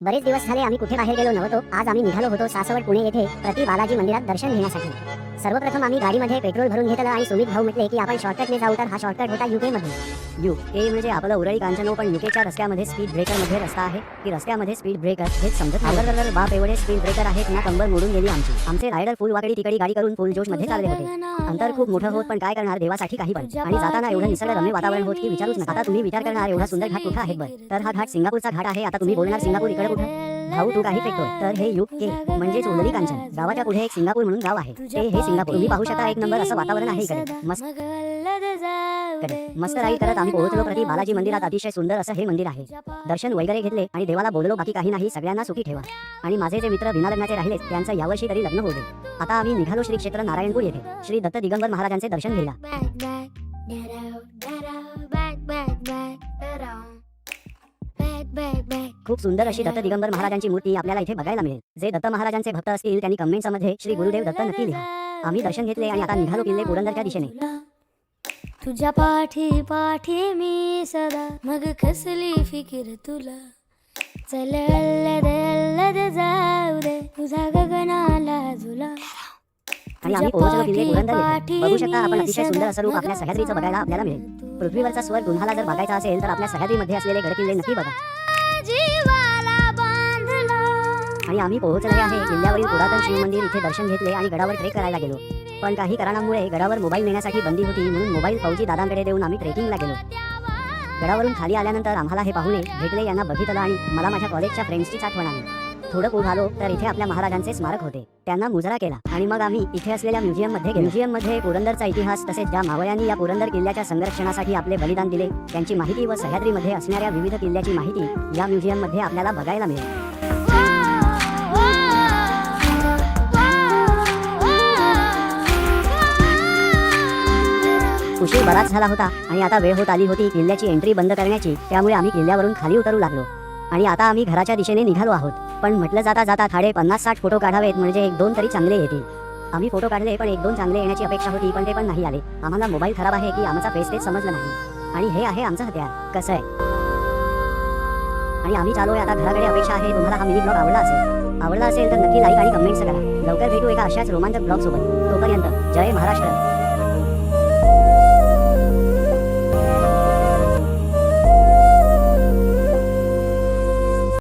बरेच दिवस झाले आम्ही कुठे बाहेर गेलो नव्हतो। आज आम्ही निघालो होतो सासवड पुणे येथे प्रति बालाजी मंदिरात दर्शन घेण्यासाठी। सर्वप्रथम आम्ही गाडीमध्ये पेट्रोल भरून घेतलं आणि सुमित भाऊ म्हटले की आपण शॉर्टकटने जाऊ, तर हा शॉर्टकट होता यूके मध्ये। यूके म्हणजे आपलं उरळी कांचनो, पण यूकेच्या रस्त्यामध्ये स्पीड ब्रेकर मध्ये रस्ता आहे की रस्त्यामध्ये स्पीड ब्रेकर हेच समजत नाही। बाप एवढे स्पीड ब्रेकर आहेत ना, कंबर मोडून गेली आमची। आमचे रायडर फुल वाकडी तिकडी गाडी करून फुल जोश मध्ये चालले होते। अंतर खूप मोठं होत, पण काय करणार, देवासाठी काही पण। आणि जाताना एवढं निसर्गरम्य वातावरण होत की विचारूच नका। आता तुम्ही विचार करणार एवढा सुंदर घाट कुठे आहे बरं, तर हा घाट सिंगापूरचा घाट आहे। आता तुम्ही बोलणार सिंगापूर इकडे कुठे भाऊ, तू काही फेकतोय? तर हे यूके म्हणजे उरळी कांचन गावाच्या पुढे एक सिंगापूर म्हणून गाव आहे, ते हे सिंगापूर तुम्ही पाहू शकता। एक नंबर असं वातावरण आहे इकडे, मस्त राईड करत आम्ही पोहोचलो प्रति बालाजी मंदिरात। अतिशय सुंदर असं हे मंदिर आहे। दर्शन वगैरे घेतले आणि देवाला बोललो, बाकी काही नाही, सगळ्यांना सुखी ठेवा। आणि माझे जे मित्र बिना लग्नाचे राहिले त्यांचं यावर्षी तरी लग्न होऊ दे। आता आम्ही निघालो श्री क्षेत्र नारायणपूर येथे श्री दत्त दिगंबर महाराजांचे दर्शन घ्यायला। खूप सुंदर अशी दत्त दिगंबर महाराजांची मूर्ती आपल्याला इथे बघायला मिळेल। जे दत्त महाराजांचे भक्त असतील त्यांनी कमेंट्समध्ये श्री गुरुदेव दत्त नक्की लिहा। आम्ही दर्शन घेतले आणि आता निघालो किल्ले पुरंदरच्या दिशेने। तुझ्या पाठी पाठी मी सदा, मग कसली फिकीर तुला। चल अल्लद अल्लद जाऊ दे, तुझा गगनाला झुला। आणि आम्ही पोहोचलो किल्ले पुरंदर येथे। बघू शकता आपण अतिशय सुंदर असं रूप आपल्या सह्याद्रीचं बघायला आपल्याला मिळेल। पृथ्वीवरचा स्वर्ग तुम्हाला जर बघायचा असेल तर आपल्या सह्याद्रीमध्ये असलेले गडकिल्ले नक्की बघा। आणि आम्ही पोहोचले आहे किल्ल्यावरील पुरातन शिव मंदिर। इथे दर्शन घेतले आणि गडावर ट्रेक करायला गेलो, पण काही कारणांमुळे गडावर मोबाईल नेण्यासाठी बंदी होती, म्हणून मोबाईल फौजी दादांकडे देऊन आम्ही ट्रेकिंगला गेलो। गडावरून खाली आल्यानंतर आम्हाला हे पाहुणे भेटले, यांना बघितलं आणि मला माझ्या कॉलेजच्या फ्रेंड्सचीच आठवण आली। थोडं पुढे आलो तर इथे आपल्या महाराजांचे स्मारक होते, त्यांना मुजरा केला आणि मग आम्ही इथे असलेल्या म्युझियम मध्ये गेलो। म्युझियम मध्ये पुरंदरचा इतिहास, तसेच ज्या मावळ्यांनी या पुरंदर किल्ल्याच्या संरक्षणासाठी आपले बलिदान दिले त्यांची माहिती व सह्याद्रीमध्ये असणाऱ्या विविध किल्ल्याची माहिती या म्युझियम मध्ये आपल्याला बघायला मिळेल। उशीर बराच झाला होता आणि आता वेळ होत आली होती किल्ल्याची एंट्री बंद करण्याची, त्यामुळे आम्ही किल्ल्यावरून खाली उतरू लागलो आणि आता आम्ही घराच्या दिशेने निघालो आहोत। पण म्हटलं जाता जाता थाडे 50-60 फोटो काढावेत, म्हणजे 1-2 तरी चांगले येतील। आम्ही फोटो काढले, पण 1-2 चांगले येण्याची अपेक्षा होती, पण ते पण नाही आले। आम्हाला मोबाईल खराब आहे की आमचा फेस तेच समजलं नाही। आणि हे आहे आमचं हत्यार कसं आहे। आणि आम्ही चाललोय आता घराकडे। अपेक्षा आहे तुम्हाला हा मिनी ब्लॉग आवडला असेल तर नक्की लाईक आणि कमेंट्स करा। लवकर भेटू एका अशाच रोमांचक ब्लॉग सोबत। तोपर्यंत जय महाराष्ट्र।